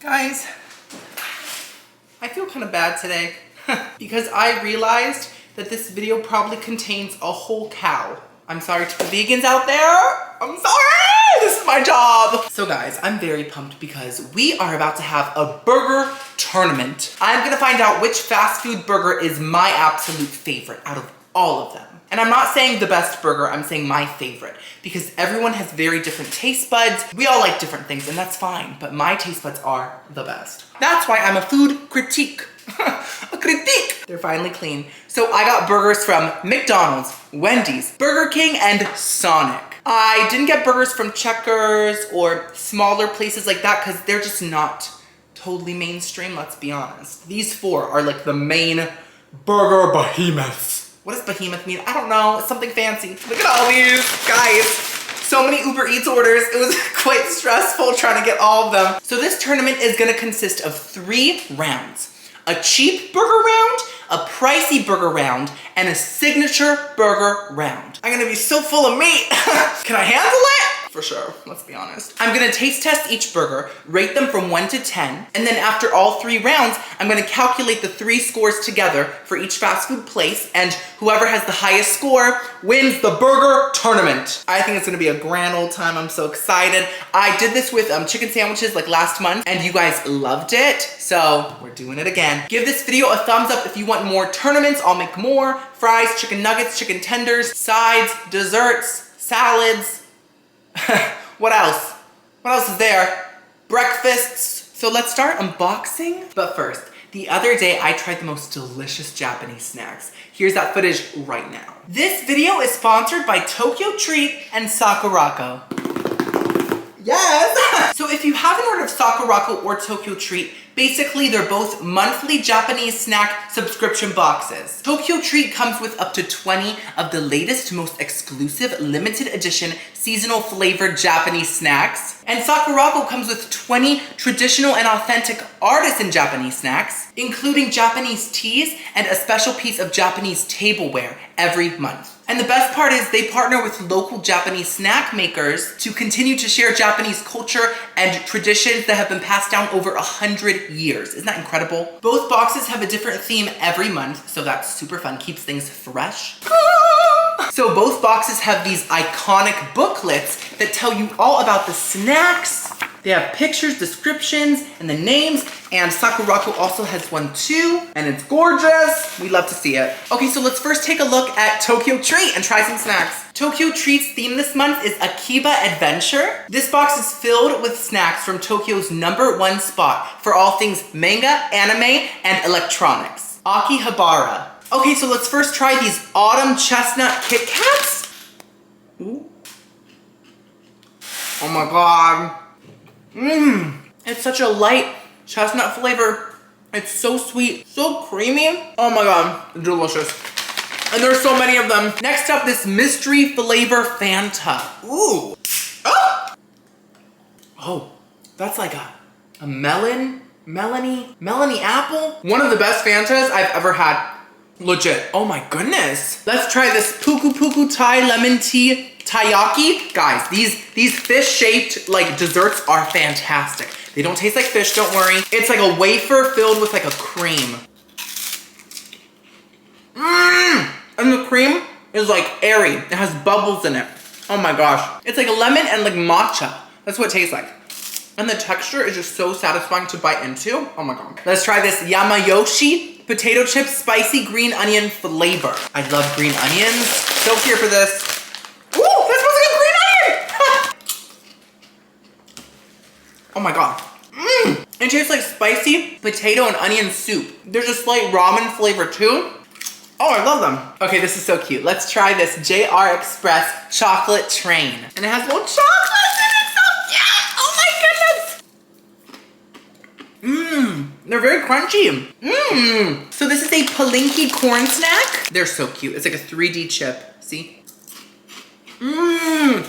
Guys, I feel kind of bad today because I realized that this video probably contains a whole cow. I'm sorry to the vegans out there. I'm sorry, this is my job. So guys, I'm very pumped because we are about to have a burger tournament. I'm gonna find out which fast food burger is my absolute favorite out of all of them. And I'm not saying the best burger, I'm saying my favorite, because everyone has very different taste buds. We all like different things, and that's fine, but my taste buds are the best. That's why I'm a food critique. A critique. They're finally clean. So I got burgers from McDonald's, Wendy's, Burger King, and Sonic. I didn't get burgers from Checkers or smaller places like that because they're just not totally mainstream, let's be honest. These four are like the main burger behemoths. What does behemoth mean? I don't know. It's something fancy. Look at all these, guys. So many Uber Eats orders. It was quite stressful trying to get all of them. So this tournament is gonna consist of 3 rounds. A cheap burger round, a pricey burger round, and a signature burger round. I'm gonna be so full of meat. Can I handle it? For sure, let's be honest. I'm gonna taste test each burger, rate them from 1 to 10, and then after all 3 rounds, I'm gonna calculate the 3 scores together for each fast food place, and whoever has the highest score wins the burger tournament. I think it's gonna be a grand old time. I'm so excited. I did this with chicken sandwiches like last month, and you guys loved it, so we're doing it again. Give this video a thumbs up if you want more tournaments. I'll make more. Fries, chicken nuggets, chicken tenders, sides, desserts, salads. What else? What else is there? Breakfasts. So let's start unboxing. But first, the other day I tried the most delicious Japanese snacks. Here's that footage right now. This video is sponsored by Tokyo Treat and Sakurako. Yes! So if you haven't heard of Sakurako or Tokyo Treat, basically they're both monthly Japanese snack subscription boxes. Tokyo Treat comes with up to 20 of the latest, most exclusive, limited edition, seasonal flavored Japanese snacks. And Sakurako comes with 20 traditional and authentic artisan Japanese snacks, including Japanese teas and a special piece of Japanese tableware every month. And the best part is they partner with local Japanese snack makers to continue to share Japanese culture and traditions that have been passed down over 100 years. Isn't that incredible? Both boxes have a different theme every month, so that's super fun, keeps things fresh. So both boxes have these iconic booklets that tell you all about the snacks. They have pictures, descriptions, and the names, and Sakurako also has one too, and it's gorgeous. We love to see it. Okay, so let's first take a look at Tokyo Treat and try some snacks. Tokyo Treat's theme this month is Akiba Adventure. This box is filled with snacks from Tokyo's #1 spot for all things manga, anime, and electronics, Akihabara. Okay, so let's first try these autumn chestnut Kitkats. Ooh. Oh my god. It's such a light chestnut flavor. It's so sweet, so creamy. Oh my god, delicious. And there's so many of them. Next up, this mystery flavor Fanta. Ooh. Oh, that's like a melony apple. One of the best Fantas I've ever had. Legit. Oh my goodness. Let's try this Puku Puku Thai lemon tea taiyaki. Guys, these fish-shaped like desserts are fantastic. They don't taste like fish, don't worry. It's like a wafer filled with like a cream. And the cream is like airy. It has bubbles in it. Oh my gosh. It's like a lemon and like matcha. That's what it tastes like. And the texture is just so satisfying to bite into. Oh my god. Let's try this Yama Yoshi potato chip spicy green onion flavor. I love green onions. So here for this. Ooh, that smells like a green onion! Oh my god. It tastes like spicy potato and onion soup. There's a slight ramen flavor too. Oh, I love them. Okay, this is so cute. Let's try this JR Express chocolate train. And it has little chocolates in it, so cute! Oh my goodness! They're very crunchy. So this is a palinki corn snack. They're so cute. It's like a 3D chip. See? Oh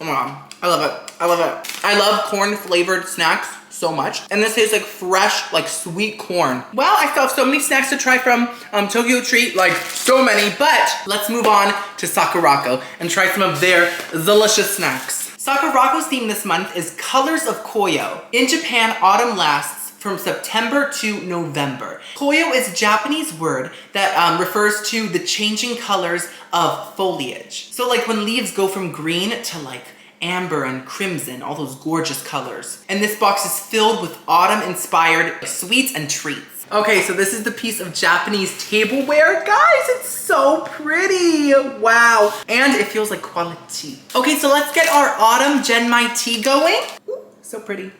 my god. I love it. I love it. I love corn flavored snacks so much. And this tastes like fresh, like sweet corn. Well, I still have so many snacks to try from Tokyo Treat, like so many, but let's move on to Sakurako and try some of their delicious snacks. Sakurako's theme this month is Colors of Koyo. In Japan, autumn lasts from September to November. Koyo is a Japanese word that refers to the changing colors of foliage. So like when leaves go from green to like amber and crimson, all those gorgeous colors. And this box is filled with autumn-inspired sweets and treats. Okay, so this is the piece of Japanese tableware. Guys, it's so pretty. Wow. And it feels like quality. Okay, so let's get our autumn Genmai tea going. Ooh, so pretty.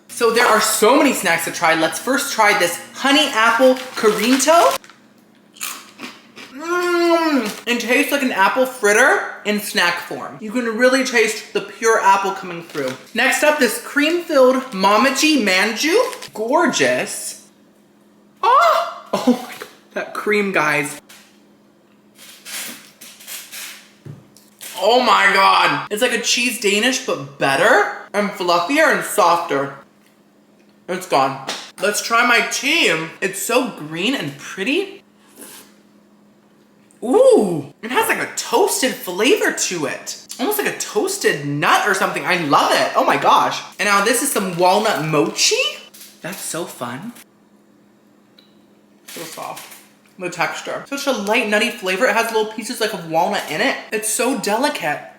So there are so many snacks to try. Let's first try this honey apple Corinto. It tastes like an apple fritter in snack form. You can really taste the pure apple coming through. Next up, this cream-filled Mamaji Manju. Gorgeous. Oh my God, that cream, guys. Oh my God. It's like a cheese Danish, but better and fluffier and softer. It's gone. Let's try my tea. It's so green and pretty. Ooh, it has like a toasted flavor to it. Almost like a toasted nut or something. I love it. Oh my gosh. And now this is some walnut mochi. That's so fun. So soft. The texture. Such a light, nutty flavor. It has little pieces like of walnut in it. It's so delicate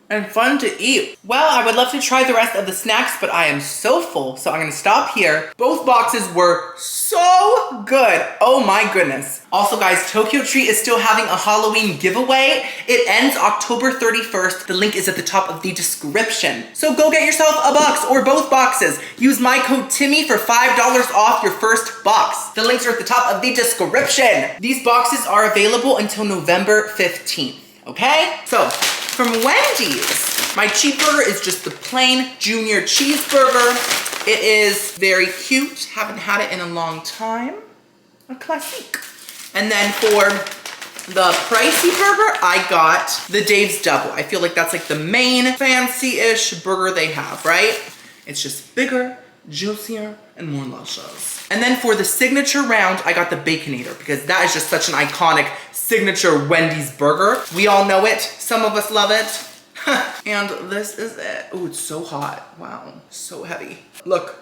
and fun to eat. Well, I would love to try the rest of the snacks, but I am so full, so I'm gonna stop here. Both boxes were so good. Oh my goodness. Also guys, Tokyo Treat is still having a Halloween giveaway. It ends October 31st. The link is at the top of the description. So go get yourself a box or both boxes. Use my code Timmy for $5 off your first box. The links are at the top of the description. These boxes are available until November 15th, okay? So, from Wendy's, my cheeseburger is just the plain junior cheeseburger. It is very cute. Haven't had it in a long time. A classique. And then for the Pricey burger, I got the Dave's Double. I feel like that's like the main fancy-ish burger they have, right? It's just bigger, juicier, and more luscious. And then for the signature round, I got the Baconator because that is just such an iconic signature Wendy's burger. We all know it. Some of us love it. And this is it. Oh, it's so hot. Wow, so heavy. Look.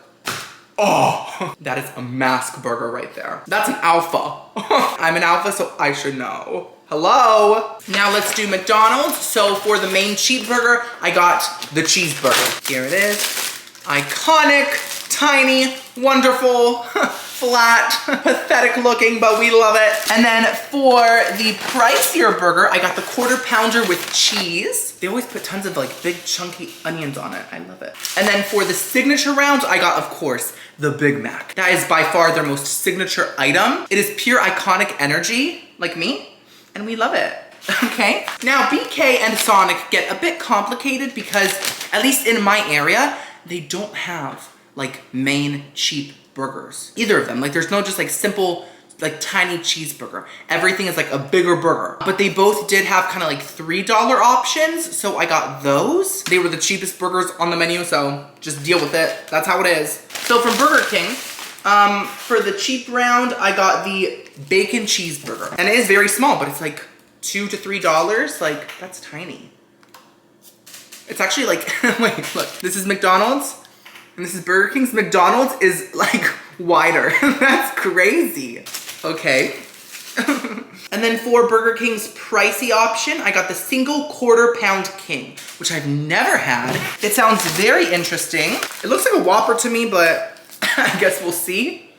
Oh, that is a mask burger right there. That's an alpha. I'm an alpha, so I should know. Hello. Now let's do McDonald's. So for the main cheeseburger, I got the cheeseburger. Here it is. Iconic, tiny, wonderful, flat, pathetic looking, but we love it. And then for the pricier burger, I got the quarter pounder with cheese. They always put tons of like big chunky onions on it. I love it. And then for the signature round, I got, of course, the Big Mac. That is by far their most signature item. It is pure iconic energy, like me, and we love it. Okay, now BK and Sonic get a bit complicated because, at least in my area, they don't have like main cheap burgers. Either of them. Like there's no just like simple, like tiny cheeseburger. Everything is like a bigger burger. But they both did have kind of like $3 options, so I got those. They were the cheapest burgers on the menu, so just deal with it. That's how it is. So from Burger King, for the cheap round, I got the bacon cheeseburger. And it is very small, but it's like $2 to $3. Like, that's tiny. It's actually like, wait, look. This is McDonald's, and this is Burger King's. McDonald's is like wider. That's crazy. Okay. And then for Burger King's pricey option, I got the single quarter pound king, which I've never had. It sounds very interesting. It looks like a Whopper to me, but I guess we'll see.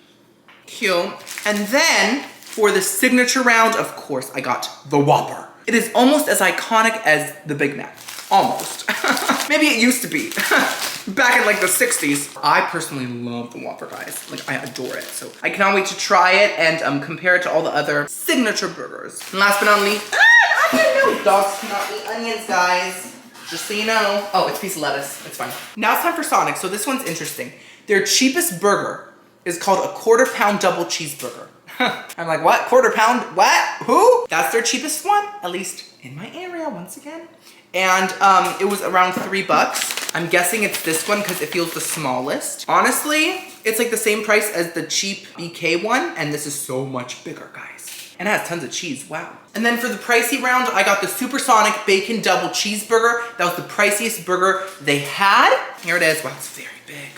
Cute. And then for the signature round, of course, I got the Whopper. It is almost as iconic as the Big Mac. Almost. Maybe it used to be. Back in like the 60s. I personally love the Whopper, guys. Like, I adore it. So I cannot wait to try it and compare it to all the other signature burgers. And last but not least, onion. No, dogs cannot eat onions, guys. Just so you know. Oh, it's a piece of lettuce. It's fine. Now it's time for Sonic. So this one's interesting. Their cheapest burger is called a quarter pound double cheeseburger. I'm like, what? Quarter pound? What? Who? That's their cheapest one, at least in my area, once again. And it was around $3. I'm guessing it's this one because it feels the smallest. Honestly, it's like the same price as the cheap BK one, and this is so much bigger, guys. And it has tons of cheese, wow. And then for the pricey round, I got the Supersonic Bacon Double Cheeseburger. That was the priciest burger they had. Here it is, wow, it's very big.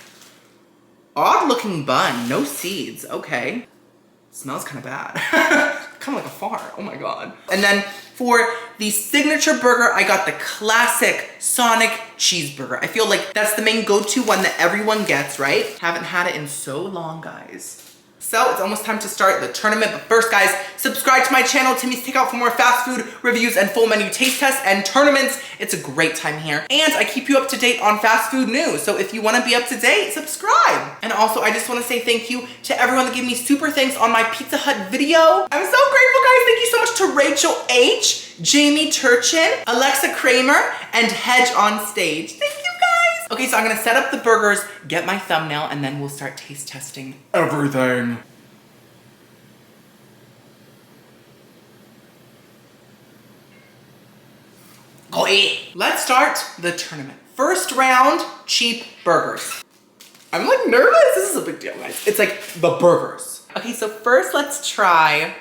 Odd looking bun, no seeds, okay. Smells kind of bad. Kind of like a fart, oh my God. And then for the signature burger, I got the classic Sonic Cheeseburger. I feel like that's the main go-to one that everyone gets, right? Haven't had it in so long, guys. So it's almost time to start the tournament. But first, guys, subscribe to my channel, Timmy's Takeout, for more fast food reviews and full menu taste tests and tournaments. It's a great time here. And I keep you up to date on fast food news. So if you want to be up to date, subscribe. And also, I just want to say thank you to everyone that gave me super thanks on my Pizza Hut video. I'm so grateful, guys. Thank you so much to Rachel H, Jamie Turchin, Alexa Kramer, and Hedge on Stage. Thank you, guys. Okay, so I'm gonna set up the burgers, get my thumbnail, and then we'll start taste testing everything. Let's start the tournament. First round, cheap burgers. I'm like nervous. This is a big deal, guys. It's like the burgers. Okay, so first let's try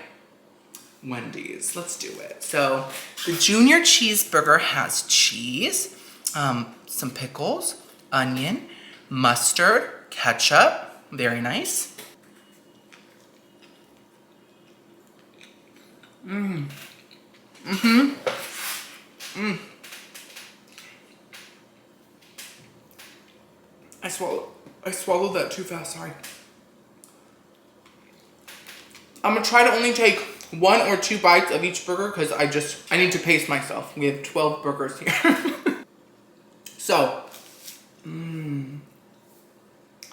Wendy's. Let's do it. So the Junior Cheeseburger has cheese, some pickles, onion, mustard, ketchup. Very nice. I swallowed that too fast, sorry. I'm gonna try to only take 1 or 2 bites of each burger because I need to pace myself. We have 12 burgers here. So,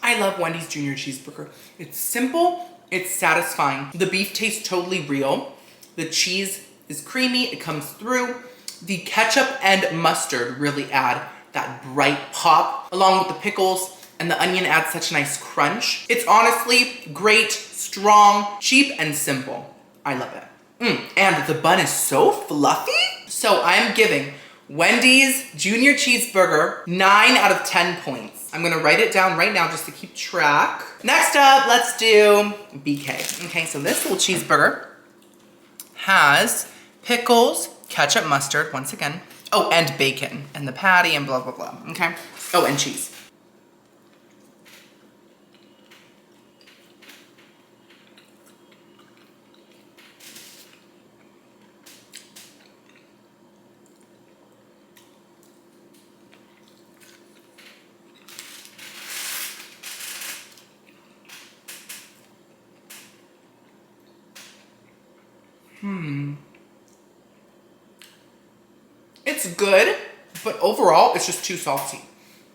I love Wendy's Junior Cheeseburger. It's simple, it's satisfying. The beef tastes totally real. The cheese is creamy, it comes through. The ketchup and mustard really add that bright pop, along with the pickles, and the onion adds such a nice crunch. It's honestly great, strong, cheap, and simple. I love it. And the bun is so fluffy. So I'm giving Wendy's Junior Cheeseburger 9 out of 10 points. I'm gonna write it down right now just to keep track. Next up, let's do BK. Okay, so this little cheeseburger has pickles, ketchup, mustard, once again. Oh, and bacon, and the patty, and blah, blah, blah, okay? Oh, and cheese. It's good, but overall, it's just too salty.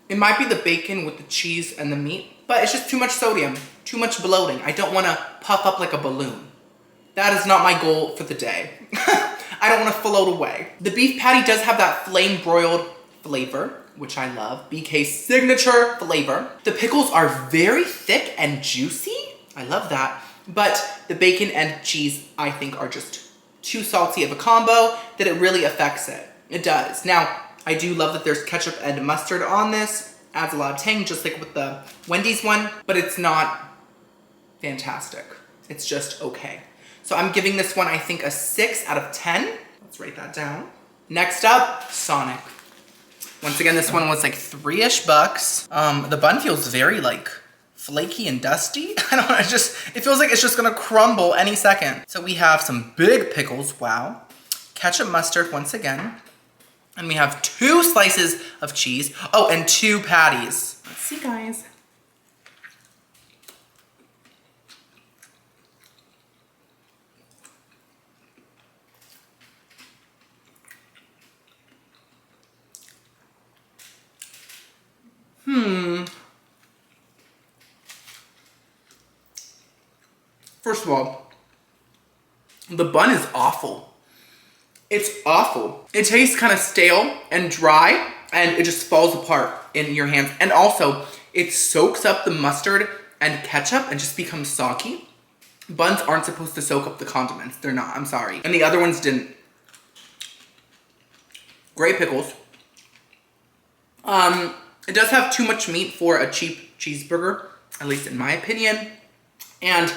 It might be the bacon with the cheese and the meat, but it's just too much sodium, too much bloating. I don't wanna puff up like a balloon. That is not my goal for the day. I don't wanna float away. The beef patty does have that flame broiled flavor, which I love. BK's signature flavor. The pickles are very thick and juicy. I love that. But the bacon and cheese, I think, are just too salty of a combo that it really affects it. It does. Now, I do love that there's ketchup and mustard on this. Adds a lot of tang, just like with the Wendy's one, but it's not fantastic. It's just okay. So I'm giving this one, I think, a 6 out of 10. Let's write that down. Next up, Sonic. Once again, this one was like $3-ish bucks. The bun feels very like flaky and dusty. I don't know, it feels like it's just gonna crumble any second. So we have some big pickles, wow. Ketchup, mustard, once again. And we have 2 slices of cheese. Oh, and 2 patties. Let's see, guys. First of all, the bun is awful. It's awful. It tastes kind of stale and dry, and it just falls apart in your hands. And also, it soaks up the mustard and ketchup and just becomes soggy. Buns aren't supposed to soak up the condiments. They're not, I'm sorry. And the other ones didn't. Great pickles. It does have too much meat for a cheap cheeseburger, at least in my opinion. And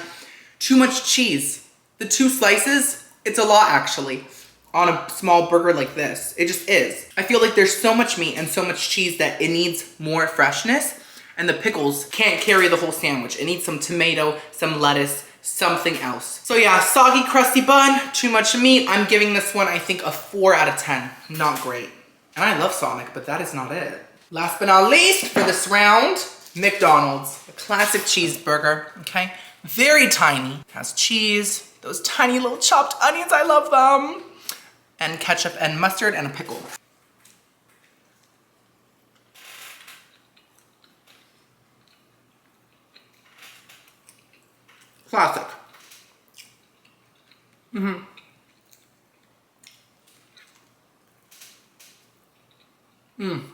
too much cheese The 2 slices, it's a lot actually on a small burger like this. It just is. I feel like there's so much meat and so much cheese that it needs more freshness, and the pickles can't carry the whole sandwich. It needs some tomato, some lettuce, something else. So yeah, soggy, crusty bun, too much meat. I'm giving this one, I think, a 4 out of 10. Not great. And I love Sonic, but that is not it. Last but not least for this round, McDonald's. A classic cheeseburger, okay? Very tiny. Has cheese, those tiny little chopped onions, I love them. And ketchup and mustard and a pickle. Classic. Mm-hmm. Mm.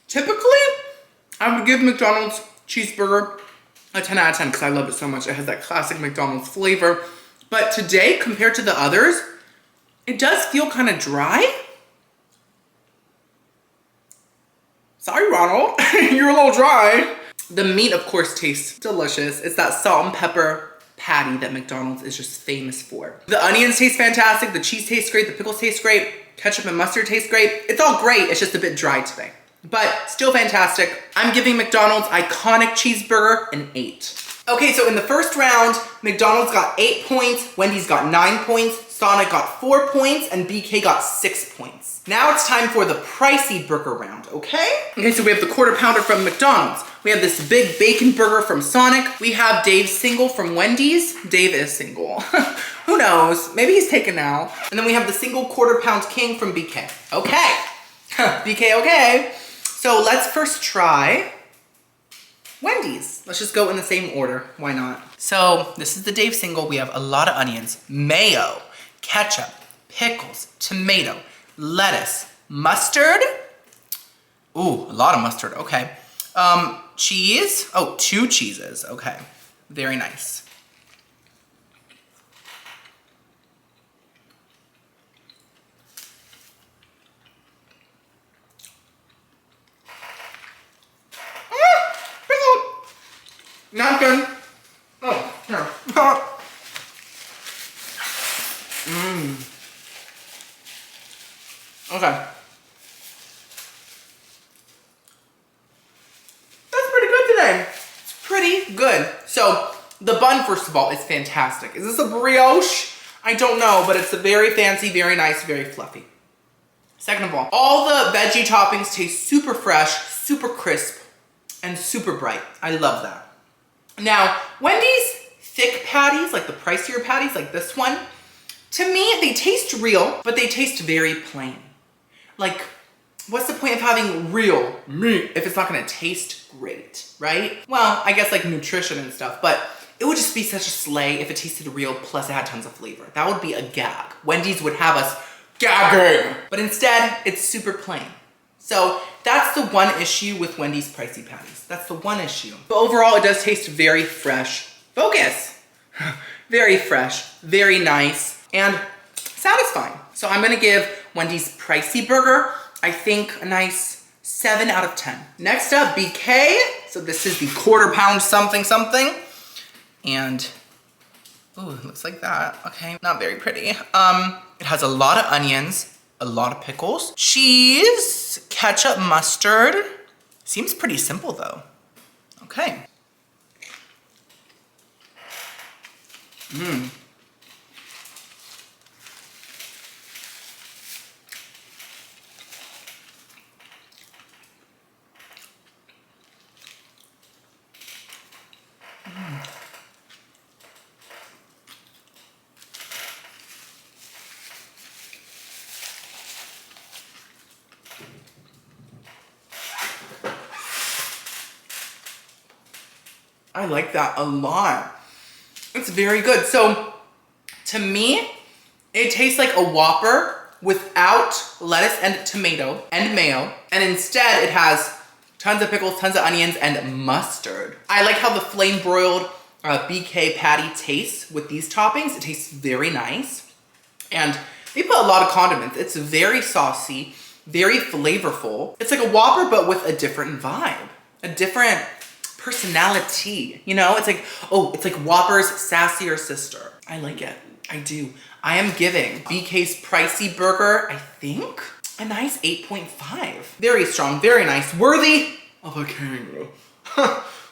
Typically, I would give McDonald's cheeseburger a 10 out of 10 because I love it so much. It has that classic McDonald's flavor. But today, compared to the others, it does feel kind of dry. Sorry, Ronald, you're a little dry. The meat, of course, tastes delicious. It's that salt and pepper patty that McDonald's is just famous for. The onions taste fantastic. The cheese tastes great. The pickles taste great. Ketchup and mustard taste great. It's all great. It's just a bit dry today, but still fantastic. I'm giving McDonald's iconic cheeseburger an 8. Okay, so in the first round, McDonald's got 8 points, Wendy's got 9 points, Sonic got 4 points, and BK got 6 points. Now it's time for the Pricey burger round, okay? Okay, so we have the quarter pounder from McDonald's. We have this big bacon burger from Sonic. We have Dave's single from Wendy's. Dave is single. Who knows? Maybe he's taken now. And then we have the single quarter pound king from BK. Okay. BK, okay. So let's first try Wendy's. Let's just go in the same order. Why not? So this is the Dave single. We have a lot of onions, mayo, ketchup, pickles, tomato, lettuce, mustard. Ooh, a lot of mustard. Okay. Cheese. Oh, 2 cheeses. Okay. Very nice. Not good. Oh, here. Okay. That's pretty good today. It's pretty good. So, the bun, first of all, is fantastic. Is this a brioche? I don't know, but it's a very fancy, very nice, very fluffy. Second of all the veggie toppings taste super fresh, super crisp, and super bright. I love that. Now, Wendy's thick patties, like the pricier patties, like this one, to me, they taste real, but they taste very plain. Like, what's the point of having real meat if it's not gonna taste great, right? Well, I guess like nutrition and stuff, but it would just be such a slay if it tasted real plus it had tons of flavor. That would be a gag. Wendy's would have us gagging. But instead, it's super plain. So that's the one issue with Wendy's Pricey patties. That's the one issue. But overall, it does taste very fresh. Focus! Very fresh, very nice, and satisfying. So I'm gonna give Wendy's Pricey burger, I think, a nice 7 out of 10. Next up, BK. So this is the quarter pound something something. And, ooh, it looks like that. Okay, not very pretty. It has a lot of onions, a lot of pickles, cheese, ketchup, mustard. Seems pretty simple though. Okay. I like that a lot. It's very good. So to me, it tastes like a Whopper without lettuce and tomato and mayo. And instead it has tons of pickles, tons of onions, and mustard. I like how the flame broiled BK patty tastes with these toppings. It tastes very nice. And they put a lot of condiments. It's very saucy, very flavorful. It's like a Whopper, but with a different vibe, a different personality. You know, it's like, oh, it's like Whopper's sassier sister. I like it. I do. I am giving BK's Pricey burger, I think, a nice 8.5. Very strong, very nice. Worthy of a king.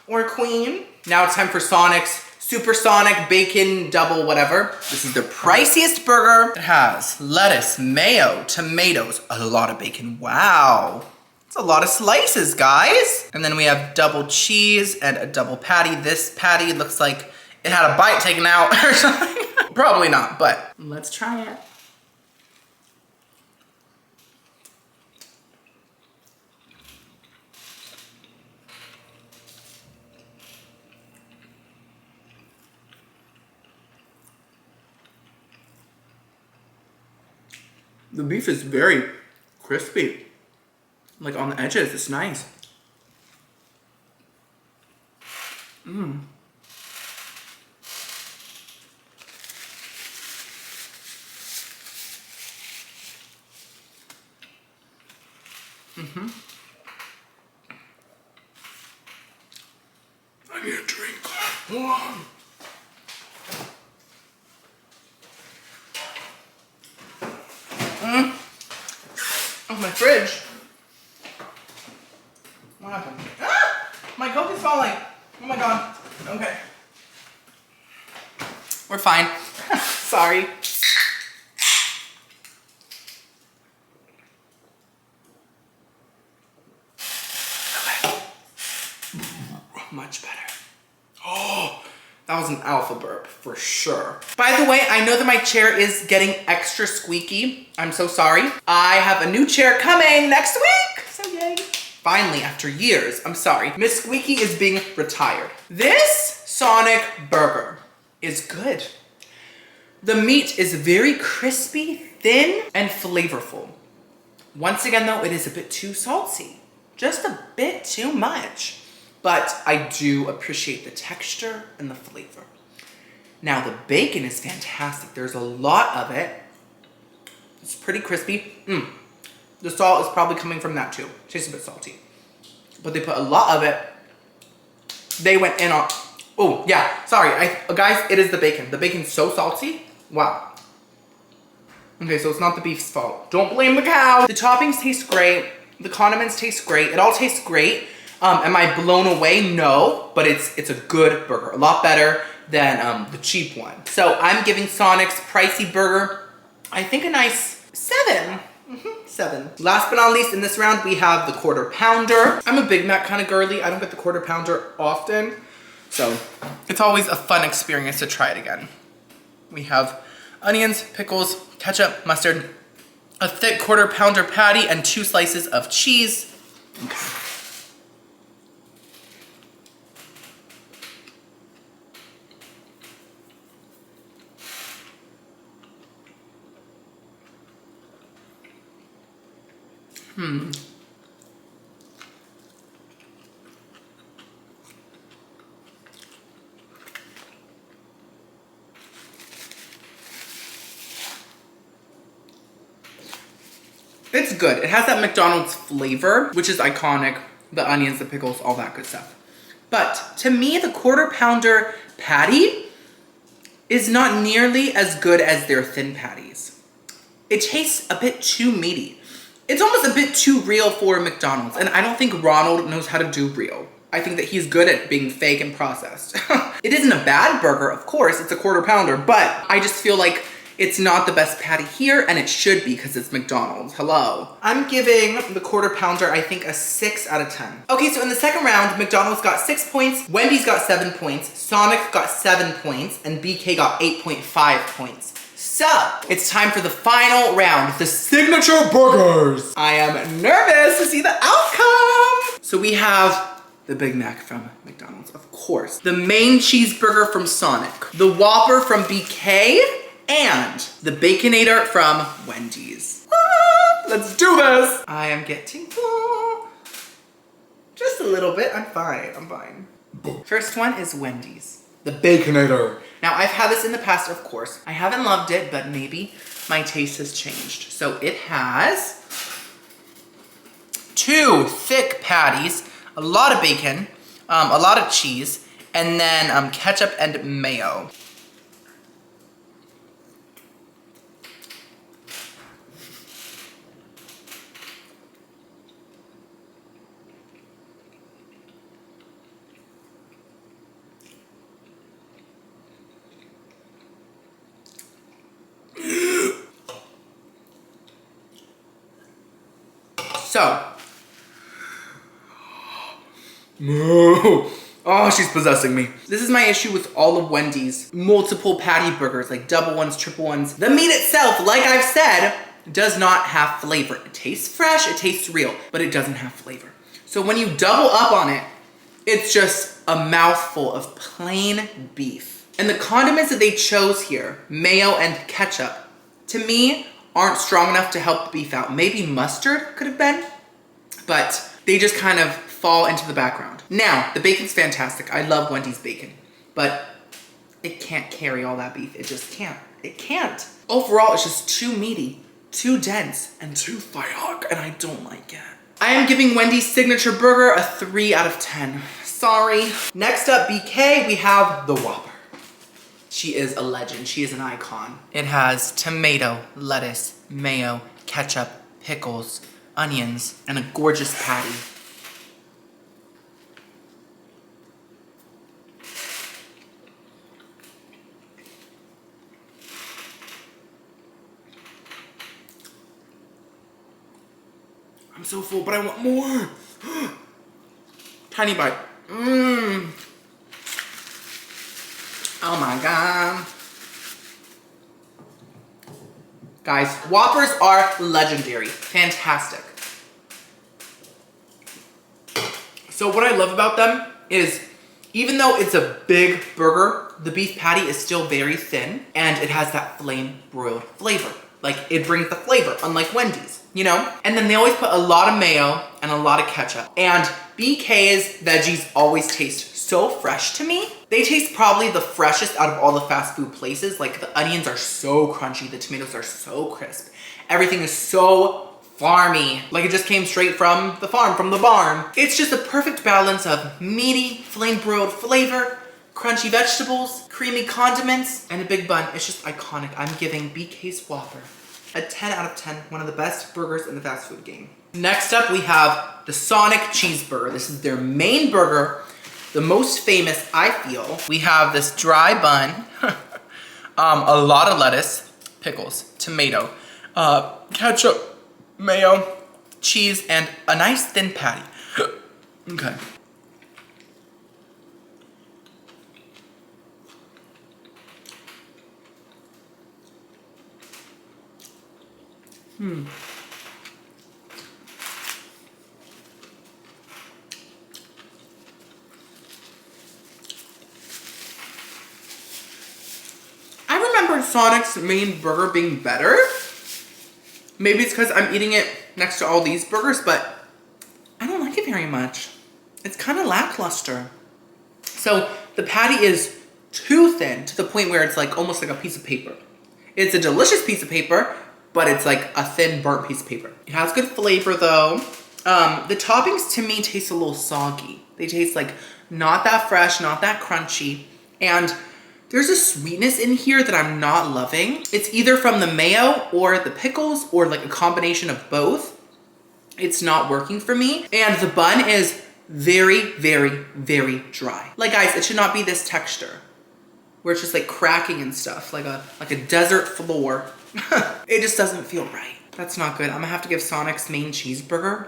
Or queen. Now it's time for Sonic's Supersonic bacon double whatever. This is the priciest burger. It has lettuce, mayo, tomatoes, a lot of bacon. Wow. It's a lot of slices, guys. And then we have double cheese and a double patty. This patty looks like it had a bite taken out or something. Probably not, but let's try it. The beef is very crispy. Like on the edges, it's nice. Mmm. Mm-hmm. I need a drink. Oh, my fridge. What happened? Ah! My Coke is falling. Oh my God. Okay. We're fine. Sorry. Okay. Much better. Oh, that was an alpha burp for sure. By the way, I know that my chair is getting extra squeaky. I'm so sorry. I have a new chair coming next week. So yay. Finally, after years, I'm sorry. Miss Squeaky is being retired. This Sonic burger is good. The meat is very crispy, thin, and flavorful. Once again though, it is a bit too salty. Just a bit too much. But I do appreciate the texture and the flavor. Now the bacon is fantastic. There's a lot of it. It's pretty crispy. The salt is probably coming from that too. Tastes a bit salty. But they put a lot of it. They went in on, oh yeah, sorry. Guys, it is the bacon. The bacon's so salty. Wow. Okay, so it's not the beef's fault. Don't blame the cow. The toppings taste great. The condiments taste great. It all tastes great. Am I blown away? No, but it's a good burger. A lot better than the cheap one. So I'm giving Sonic's Pricey burger, I think a nice 7. 7. Last but not least, in this round, we have the quarter pounder. I'm a Big Mac kind of girly. I don't get the quarter pounder often. So it's always a fun experience to try it again. We have onions, pickles, ketchup, mustard, a thick quarter pounder patty, and 2 slices of cheese. Okay. It's good. It has that McDonald's flavor, which is iconic. The onions, the pickles, all that good stuff. But to me, the quarter pounder patty is not nearly as good as their thin patties. It tastes a bit too meaty. It's almost a bit too real for McDonald's, and I don't think Ronald knows how to do real. I think that he's good at being fake and processed. It isn't a bad burger, of course, it's a quarter pounder, but I just feel like it's not the best patty here, and it should be because it's McDonald's. Hello. I'm giving the quarter pounder, I think, a 6 out of 10. Okay, so in the second round, McDonald's got 6 points, Wendy's got 7 points, Sonic got 7 points, and BK got 8.5 points. So, it's time for the final round, the signature burgers. I am nervous to see the outcome. So we have the Big Mac from McDonald's, of course. The main cheeseburger from Sonic. The Whopper from BK. And the Baconator from Wendy's. Let's do this. I am getting just a little bit. I'm fine. First one is Wendy's. The Baconator. Now, I've had this in the past, of course. I haven't loved it, but maybe my taste has changed. So it has 2 thick patties, a lot of bacon, a lot of cheese, and then ketchup and mayo. So, oh, she's possessing me. This is my issue with all of Wendy's multiple patty burgers, like double ones, triple ones. The meat itself, like I've said, does not have flavor. It tastes fresh, it tastes real, but it doesn't have flavor. So when you double up on it, it's just a mouthful of plain beef. And the condiments that they chose here, mayo and ketchup, to me, aren't strong enough to help the beef out. Maybe mustard could have been, but they just kind of fall into the background. Now, the bacon's fantastic. I love Wendy's bacon, but it can't carry all that beef. It just can't. It can't. Overall, it's just too meaty, too dense, and too thick, and I don't like it. I am giving Wendy's signature burger a 3 out of 10. Sorry. Next up, BK, we have the Whopper. She is a legend. She is an icon. It has tomato, lettuce, mayo, ketchup, pickles, onions, and a gorgeous patty. I'm so full, but I want more. Tiny bite. Mmm. Oh my God. Guys, Whoppers are legendary. Fantastic. So what I love about them is, even though it's a big burger, the beef patty is still very thin, and it has that flame broiled flavor. Like, it brings the flavor, unlike Wendy's, you know? And then they always put a lot of mayo and a lot of ketchup. And BK's veggies always taste so fresh to me. They taste probably the freshest out of all the fast food places. Like, the onions are so crunchy, the tomatoes are so crisp. Everything is so farmy. Like, it just came straight from the farm, from the barn. It's just a perfect balance of meaty, flame-broiled flavor, crunchy vegetables, creamy condiments, and a big bun. It's just iconic. I'm giving BK's Whopper a 10 out of 10, one of the best burgers in the fast food game. Next up, we have the Sonic Cheeseburger. This is their main burger, the most famous, I feel. We have this dry bun, a lot of lettuce, pickles, tomato, ketchup, mayo, cheese, and a nice thin patty. Okay. I remember Sonic's main burger being better. Maybe it's because I'm eating it next to all these burgers, but I don't like it very much. It's kind of lackluster. So the patty is too thin to the point where it's like almost like a piece of paper. It's a delicious piece of paper, but it's like a thin burnt piece of paper. It has good flavor though. The toppings to me taste a little soggy. They taste like not that fresh, not that crunchy. And there's a sweetness in here that I'm not loving. It's either from the mayo or the pickles or like a combination of both. It's not working for me. And the bun is very, very, very dry. Like guys, it should not be this texture where it's just like cracking and stuff, like a desert floor. It just doesn't feel right. That's not good. I'm gonna have to give Sonic's main cheeseburger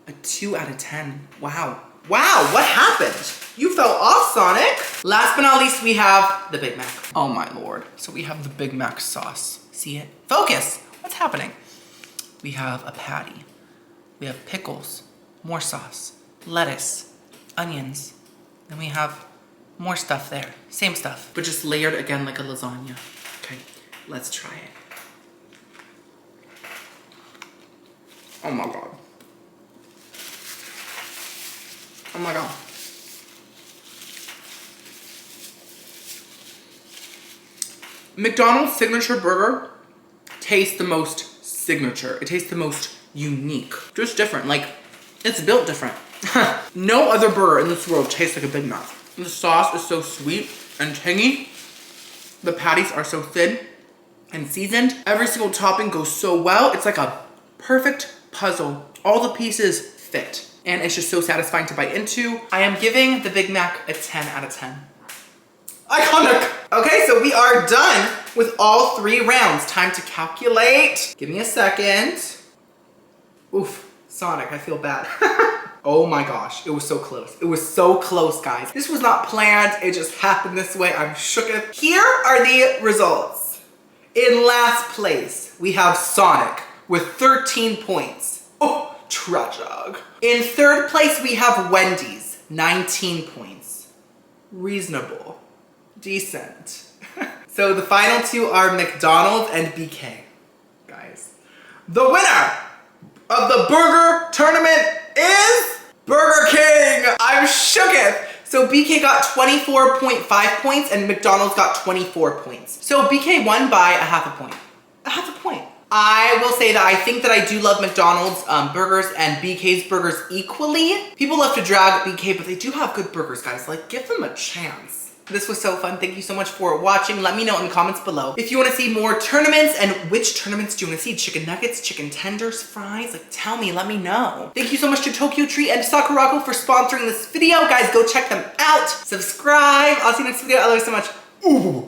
a 2 out of 10. Wow. Wow, what happened? You fell off, Sonic. Last but not least, we have the Big Mac. Oh my Lord. So we have the Big Mac sauce. See it? Focus. What's happening? We have a patty. We have pickles, more sauce, lettuce, onions. Then we have more stuff there. Same stuff, but just layered again like a lasagna. Okay, let's try it. Oh my God. Oh my God. McDonald's signature burger tastes the most signature. It tastes the most unique. Just different, like it's built different. No other burger in this world tastes like a Big Mac. The sauce is so sweet and tangy. The patties are so thin and seasoned. Every single topping goes so well. It's like a perfect puzzle. All the pieces fit. And it's just so satisfying to bite into. I am giving the Big Mac a 10 out of 10. Iconic. Okay, so we are done with all 3 rounds. Time to calculate. Give me a second. Oof, Sonic, I feel bad. Oh my gosh, it was so close. It was so close, guys. This was not planned. It just happened this way. I'm shooketh. Here are the results. In last place, we have Sonic with 13 points. Oh, tragic. In third place, we have Wendy's, 19 points. Reasonable. Decent. So the final 2 are McDonald's and BK. Guys, the winner of the burger tournament is Burger King. I'm shooketh. So BK got 24.5 points and McDonald's got 24 points. So BK won by a half a point. A half a point. I will say that I think that I do love McDonald's burgers and BK's burgers equally. People love to drag BK, but they do have good burgers, guys. Like, give them a chance. This was so fun. Thank you so much for watching. Let me know in the comments below if you want to see more tournaments and which tournaments do you want to see? Chicken nuggets, chicken tenders, fries? Like, tell me, let me know. Thank you so much to Tokyo Treat and Sakurako for sponsoring this video. Guys, go check them out. Subscribe. I'll see you next video. I love you so much. Ooh.